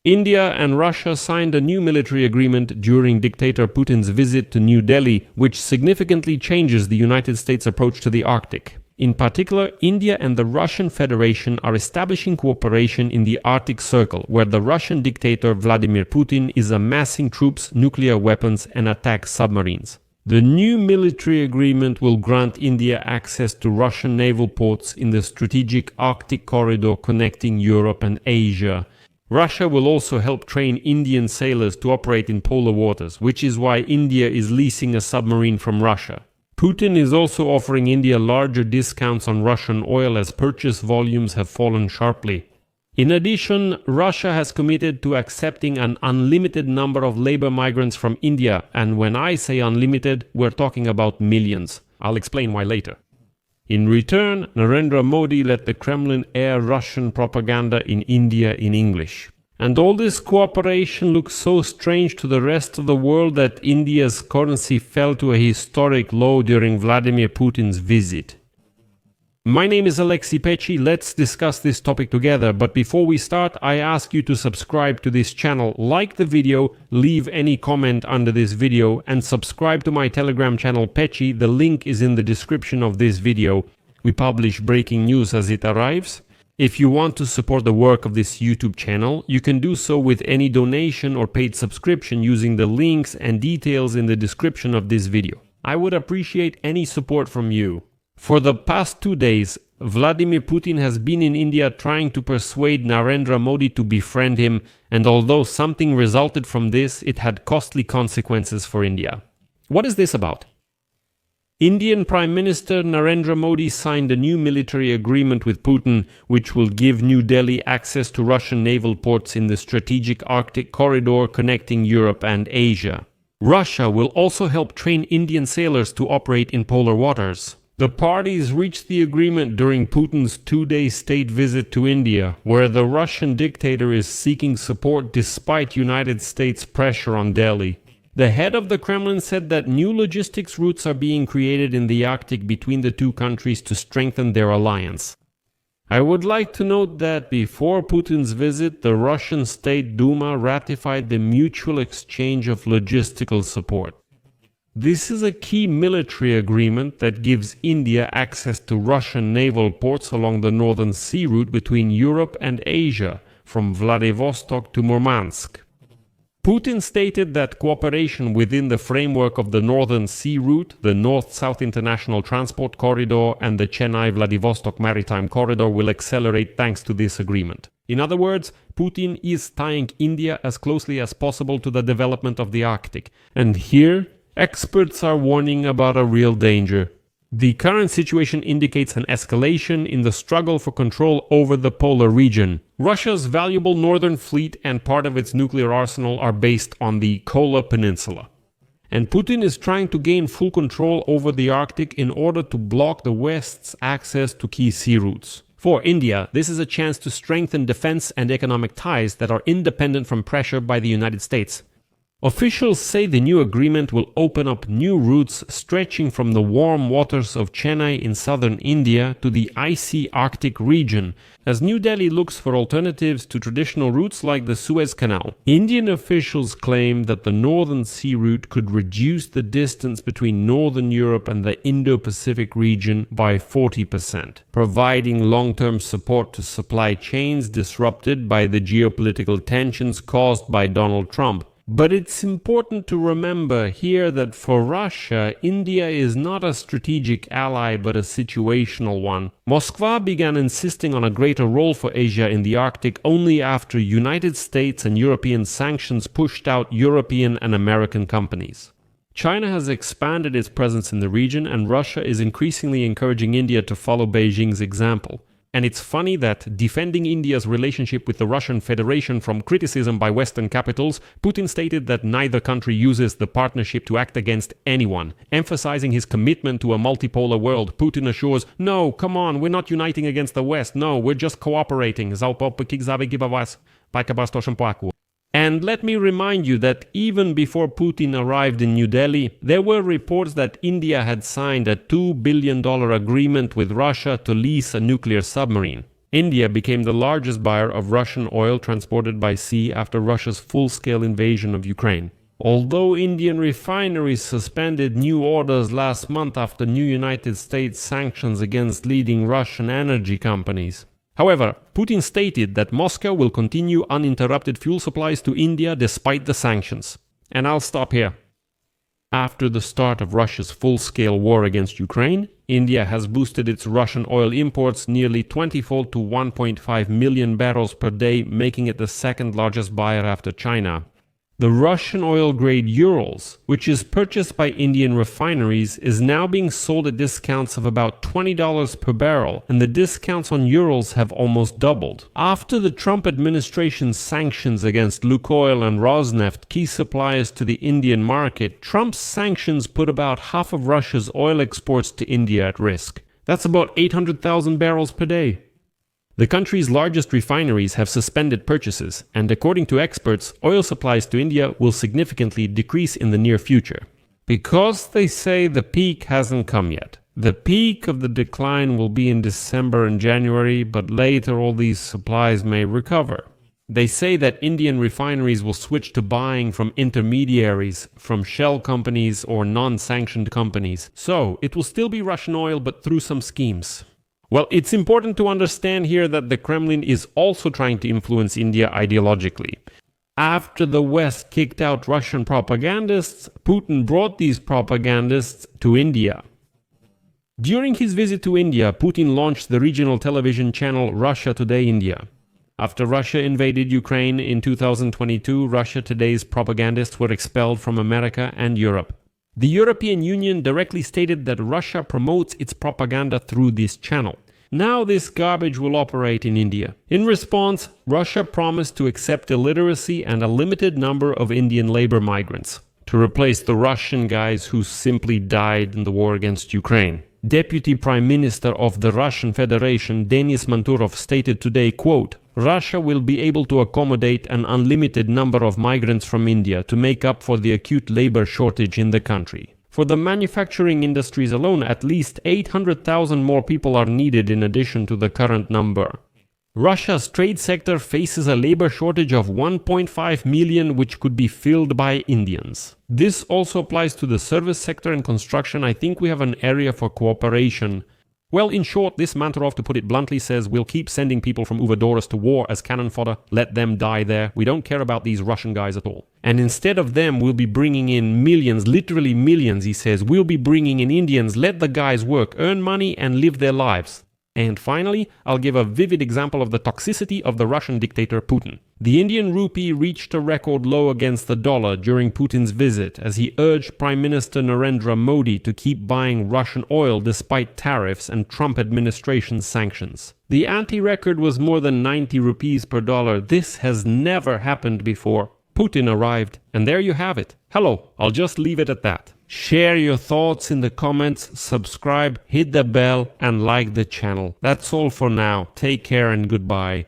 India and Russia signed a new military agreement during dictator Putin's visit to New Delhi, which significantly changes the United States' approach to the Arctic. In particular, India and the Russian Federation are establishing cooperation in the Arctic Circle, where the Russian dictator Vladimir Putin is amassing troops, nuclear weapons, and attack submarines. The new military agreement will grant India access to Russian naval ports in the strategic Arctic corridor connecting Europe and Asia. Russia will also help train Indian sailors to operate in polar waters, which is why India is leasing a submarine from Russia. Putin is also offering India larger discounts on Russian oil as purchase volumes have fallen sharply. In addition, Russia has committed to accepting an unlimited number of labor migrants from India, and when I say unlimited, we're talking about millions. I'll explain why later. In return, Narendra Modi let the Kremlin air Russian propaganda in India in English. And all this cooperation looks so strange to the rest of the world that India's currency fell to a historic low during Vladimir Putin's visit. My name is Alexei Pecci. Let's discuss this topic together, but before we start, I ask you to subscribe to this channel, like the video, leave any comment under this video, and subscribe to my Telegram channel Pecci. The link is in the description of this video. We publish breaking news as it arrives. If you want to support the work of this YouTube channel, you can do so with any donation or paid subscription using the links and details in the description of this video. I would appreciate any support from you. For the past 2 days, Vladimir Putin has been in India trying to persuade Narendra Modi to befriend him, and although something resulted from this, it had costly consequences for India. What is this about? Indian Prime Minister Narendra Modi signed a new military agreement with Putin, which will give New Delhi access to Russian naval ports in the strategic Arctic corridor connecting Europe and Asia. Russia will also help train Indian sailors to operate in polar waters. The parties reached the agreement during Putin's 2-day state visit to India, where the Russian dictator is seeking support despite United States pressure on Delhi. The head of the Kremlin said that new logistics routes are being created in the Arctic between the two countries to strengthen their alliance. I would like to note that before Putin's visit, the Russian State Duma ratified the mutual exchange of logistical support. This is a key military agreement that gives India access to Russian naval ports along the Northern Sea route between Europe and Asia, from Vladivostok to Murmansk. Putin stated that cooperation within the framework of the Northern Sea route, the North-South International Transport Corridor, and the Chennai-Vladivostok Maritime Corridor will accelerate thanks to this agreement. In other words, Putin is tying India as closely as possible to the development of the Arctic. And here, experts are warning about a real danger. The current situation indicates an escalation in the struggle for control over the polar region. Russia's valuable northern fleet and part of its nuclear arsenal are based on the Kola Peninsula. And Putin is trying to gain full control over the Arctic in order to block the West's access to key sea routes. For India, this is a chance to strengthen defense and economic ties that are independent from pressure by the United States. Officials say the new agreement will open up new routes stretching from the warm waters of Chennai in southern India to the icy Arctic region, as New Delhi looks for alternatives to traditional routes like the Suez Canal. Indian officials claim that the Northern Sea route could reduce the distance between Northern Europe and the Indo-Pacific region by 40%, providing long-term support to supply chains disrupted by the geopolitical tensions caused by Donald Trump. But it's important to remember here that for Russia, India is not a strategic ally but a situational one. Moscow began insisting on a greater role for Asia in the Arctic only after United States and European sanctions pushed out European and American companies. China has expanded its presence in the region, and Russia is increasingly encouraging India to follow Beijing's example. And it's funny that, defending India's relationship with the Russian Federation from criticism by Western capitals, Putin stated that neither country uses the partnership to act against anyone. Emphasizing his commitment to a multipolar world, Putin assures, "No, come on, we're not uniting against the West. No, we're just cooperating." And let me remind you that even before Putin arrived in New Delhi, there were reports that India had signed a $2 billion agreement with Russia to lease a nuclear submarine. India became the largest buyer of Russian oil transported by sea after Russia's full-scale invasion of Ukraine. Although Indian refineries suspended new orders last month after new United States sanctions against leading Russian energy companies. However, Putin stated that Moscow will continue uninterrupted fuel supplies to India despite the sanctions. And I'll stop here. After the start of Russia's full-scale war against Ukraine, India has boosted its Russian oil imports nearly 20-fold to 1.5 million barrels per day, making it the second largest buyer after China. The Russian oil-grade Urals, which is purchased by Indian refineries, is now being sold at discounts of about $20 per barrel, and the discounts on Urals have almost doubled. After the Trump administration's sanctions against Lukoil and Rosneft, key suppliers to the Indian market, Trump's sanctions put about half of Russia's oil exports to India at risk. That's about 800,000 barrels per day. The country's largest refineries have suspended purchases, and according to experts, oil supplies to India will significantly decrease in the near future. Because they say the peak hasn't come yet. The peak of the decline will be in December and January, but later all these supplies may recover. They say that Indian refineries will switch to buying from intermediaries, from shell companies or non-sanctioned companies. So, it will still be Russian oil, but through some schemes. Well, it's important to understand here that the Kremlin is also trying to influence India ideologically. After the West kicked out Russian propagandists, Putin brought these propagandists to India. During his visit to India, Putin launched the regional television channel Russia Today India. After Russia invaded Ukraine in 2022, Russia Today's propagandists were expelled from America and Europe. The European Union directly stated that Russia promotes its propaganda through this channel. Now this garbage will operate in India. In response, Russia promised to accept illiteracy and a limited number of Indian labor migrants, to replace the Russian guys who simply died in the war against Ukraine. Deputy Prime Minister of the Russian Federation, Denis Manturov, stated today, quote, Russia will be able to accommodate an unlimited number of migrants from India to make up for the acute labor shortage in the country. For the manufacturing industries alone, at least 800,000 more people are needed in addition to the current number. Russia's trade sector faces a labor shortage of 1.5 million, which could be filled by Indians. This also applies to the service sector and construction. I think we have an area for cooperation. Well, in short, this Manturov, to put it bluntly, says we'll keep sending people from Uvadoros to war as cannon fodder, let them die there. We don't care about these Russian guys at all. And instead of them, we'll be bringing in millions, literally millions, he says. We'll be bringing in Indians, let the guys work, earn money and live their lives. And finally, I'll give a vivid example of the toxicity of the Russian dictator Putin. The Indian rupee reached a record low against the dollar during Putin's visit as he urged Prime Minister Narendra Modi to keep buying Russian oil despite tariffs and Trump administration sanctions. The anti-record was more than 90 rupees per dollar. This has never happened before. Putin arrived, and there you have it. Hello, I'll just leave it at that. Share your thoughts in the comments, subscribe, hit the bell, and like the channel. That's all for now. Take care and goodbye.